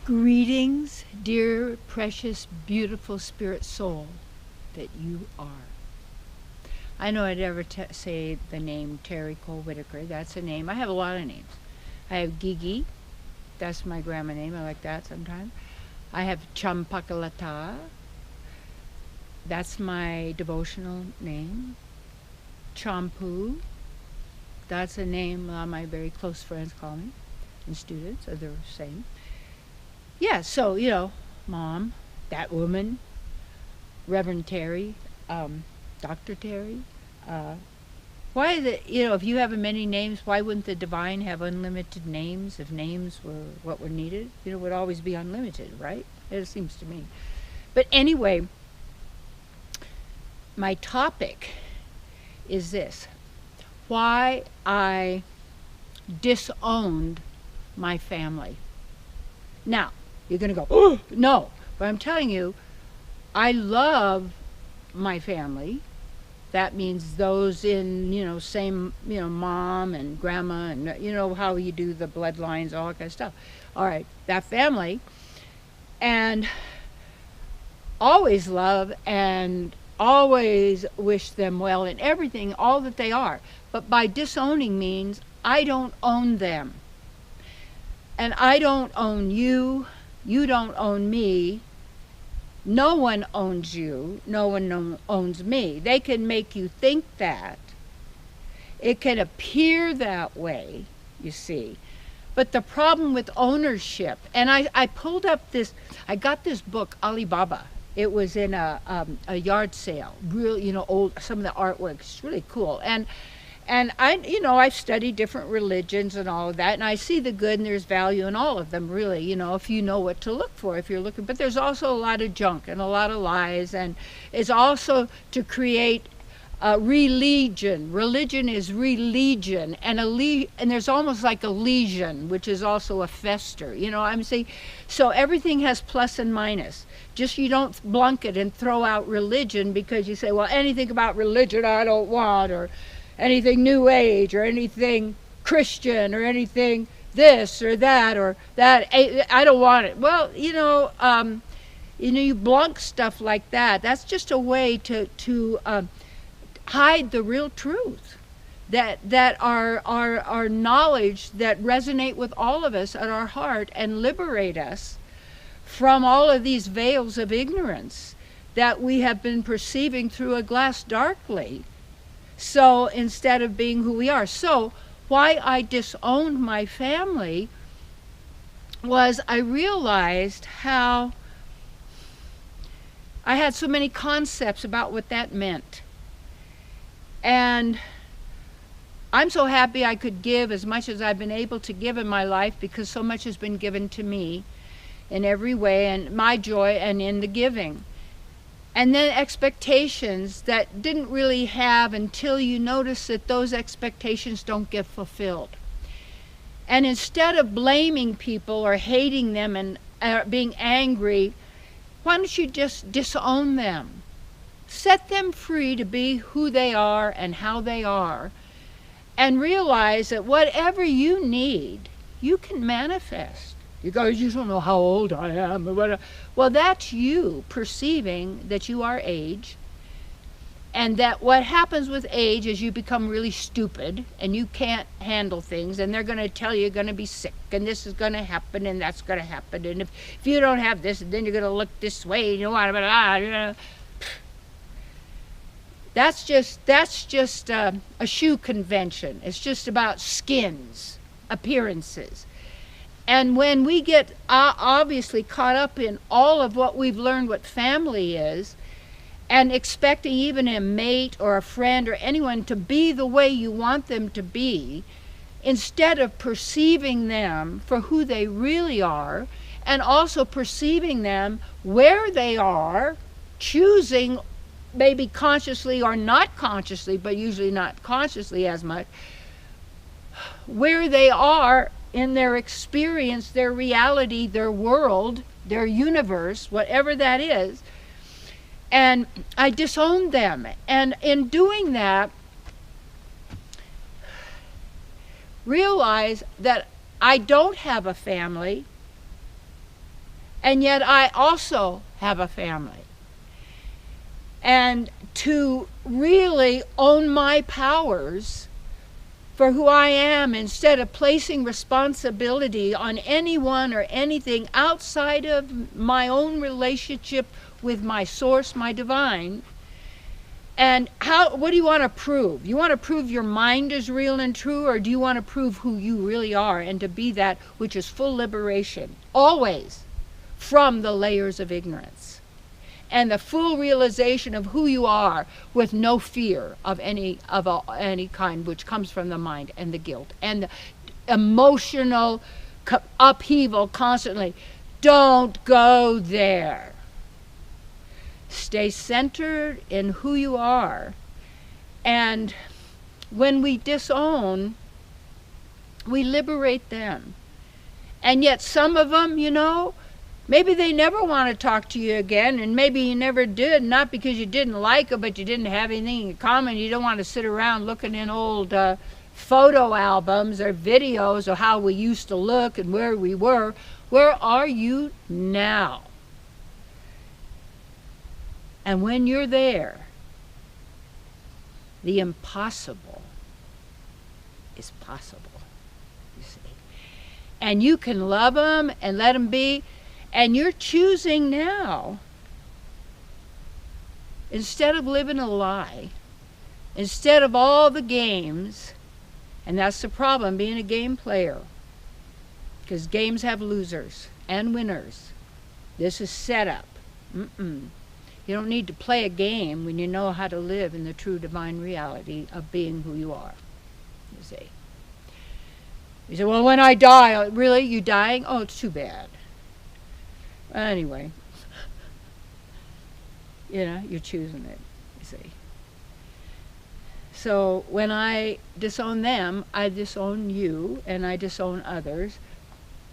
Greetings, dear, precious, beautiful spirit soul that you are. I know I'd ever say the name Terry Cole Whitaker. That's a name. I have a lot of names. I have Gigi. That's my grandma name. I like that sometimes. I have Champakalata. That's my devotional name. Champu. That's a name my very close friends call me, and students are the same. Yeah, so, Mom, that woman, Reverend Terry, Dr. Terry. Why is it, if you have many names, why wouldn't the divine have unlimited names if names were what were needed? It would always be unlimited, right? It seems to me. But anyway, my topic is this: why I disowned my family. Now, you're going to go, oh, no, but I'm telling you, I love my family. That means those in, same, mom and grandma and, how you do the bloodlines, all that kind of stuff. All right, that family. And always love and always wish them well in everything, all that they are. But by disowning means I don't own them. And I don't own you. You don't own me. No one owns you. No one owns me. They can make you think that. It can appear that way, you see. But the problem with ownership, and I pulled up this, I got this book, Alibaba. It was in a yard sale. Real, old, some of the artwork. It's really cool. And I've studied different religions and all of that, and I see the good and there's value in all of them, really, if you know what to look for, if you're looking. But there's also a lot of junk and a lot of lies, and it's also to create religion. Religion is religion, and there's almost like a lesion, which is also a fester. I'm saying, so everything has plus and minus. Just you don't blunk it and throw out religion because you say, well, anything about religion I don't want, or anything New Age, or anything Christian, or anything this or that, or that, I don't want it. Well, you blunk stuff like that. That's just a way to hide the real truth. That our knowledge that resonate with all of us at our heart and liberate us from all of these veils of ignorance that we have been perceiving through a glass darkly. So instead of being who we are. So why I disowned my family was I realized how I had so many concepts about what that meant. And I'm so happy I could give as much as I've been able to give in my life, because so much has been given to me in every way, and my joy and in the giving. And then expectations that didn't really have until you notice that those expectations don't get fulfilled. And instead of blaming people or hating them and being angry, why don't you just disown them? Set them free to be who they are and how they are, and realize that whatever you need, you can manifest. You guys just don't know how old I am. Well, that's you perceiving that you are age, and that what happens with age is you become really stupid and you can't handle things, and they're going to tell you you're going to be sick, and this is going to happen, and that's going to happen, and if you don't have this, then you're going to look this way, and you want to. That's just a shoe convention. It's just about skins, appearances. And when we get obviously caught up in all of what we've learned what family is, and expecting even a mate or a friend or anyone to be the way you want them to be, instead of perceiving them for who they really are, and also perceiving them where they are, choosing maybe consciously or not consciously, but usually not consciously as much, where they are in their experience, their reality, their world, their universe, whatever that is. And I disowned them. And in doing that, realize that I don't have a family. And yet I also have a family. And to really own my powers for who I am, instead of placing responsibility on anyone or anything outside of my own relationship with my source, my divine. And what do you want to prove? You want to prove your mind is real and true, or do you want to prove who you really are and to be that which is full liberation, always from the layers of ignorance, and the full realization of who you are with no fear of any kind, which comes from the mind and the guilt and the emotional upheaval constantly. Don't go there. Stay centered in who you are. And when we disown, we liberate them. And yet some of them, maybe they never want to talk to you again, and maybe you never did, not because you didn't like them, but you didn't have anything in common. You don't want to sit around looking in old photo albums or videos of how we used to look and where we were. Where are you now? And when you're there, the impossible is possible, you see. And you can love them and let them be. And you're choosing now, instead of living a lie, instead of all the games, and that's the problem, being a game player, because games have losers and winners. This is setup. You don't need to play a game when you know how to live in the true divine reality of being who you are, you see. You say, well, when I die, really, you dying? Oh, it's too bad. Anyway, you're choosing it, you see. So when I disown them, I disown you, and I disown others.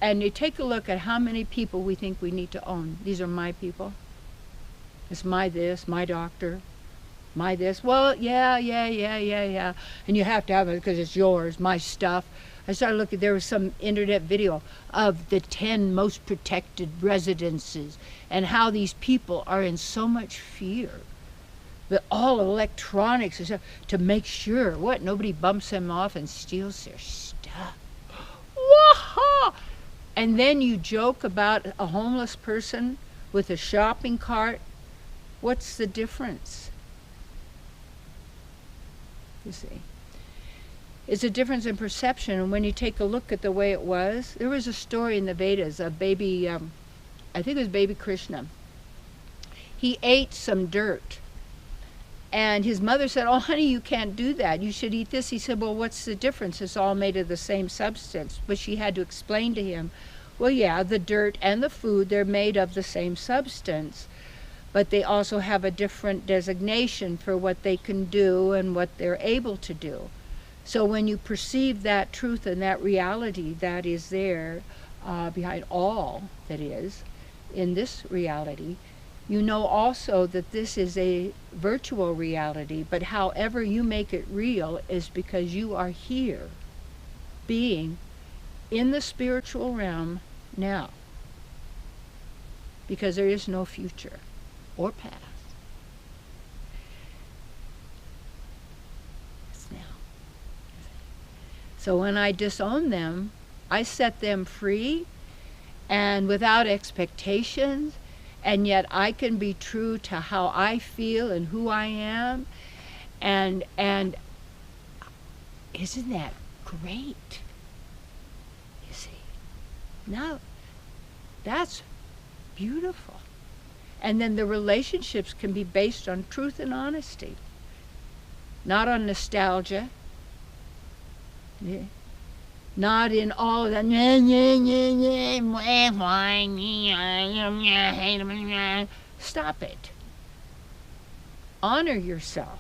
And you take a look at how many people we think we need to own. These are my people. It's my this, my doctor, my this. Well, yeah. And you have to have it because it's yours, my stuff. I started looking, there was some internet video of the 10 most protected residences and how these people are in so much fear. But all electronics and stuff to make sure, nobody bumps them off and steals their stuff. Wah-ha! And then you joke about a homeless person with a shopping cart. What's the difference? You see. It's a difference in perception, and when you take a look at the way it was, there was a story in the Vedas of baby, I think it was baby Krishna. He ate some dirt, and his mother said, oh honey, you can't do that, you should eat this. He said, well, what's the difference? It's all made of the same substance. But she had to explain to him, well, yeah, the dirt and the food, they're made of the same substance, but they also have a different designation for what they can do and what they're able to do. So when you perceive that truth and that reality that is there behind all that is in this reality, you know also that this is a virtual reality, but however you make it real is because you are here, being in the spiritual realm now, because there is no future or past. So when I disown them, I set them free and without expectations, and yet I can be true to how I feel and who I am. And isn't that great? You see. Now, that's beautiful. And then the relationships can be based on truth and honesty, not on nostalgia. Yeah. Not in all of that. Stop it. Honor yourself.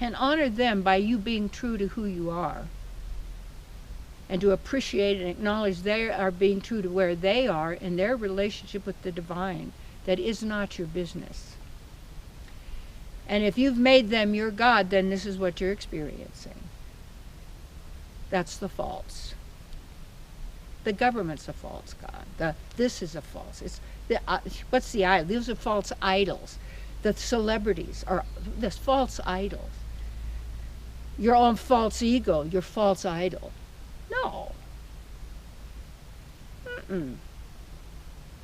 And honor them by you being true to who you are. And to appreciate and acknowledge they are being true to where they are in their relationship with the divine. That is not your business. And if you've made them your God, then this is what you're experiencing. That's the false. The government's a false god. This is a false. It's the what's the idol? These are false idols. The celebrities are this false idols. Your own false ego, your false idol. No. Mm-mm.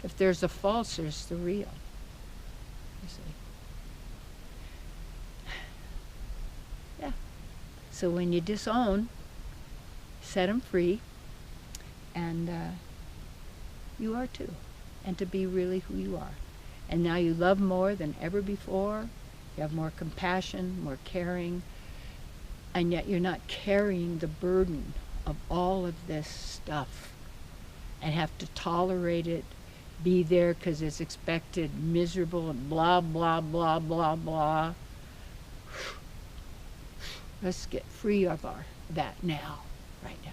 If there's a false, there's the real. You see. Yeah. So when you disown, set them free, and you are too, and to be really who you are. And now you love more than ever before. You have more compassion, more caring, and yet you're not carrying the burden of all of this stuff and have to tolerate it, be there because it's expected, miserable, and blah, blah, blah, blah, blah. Let's get free of that now, right now.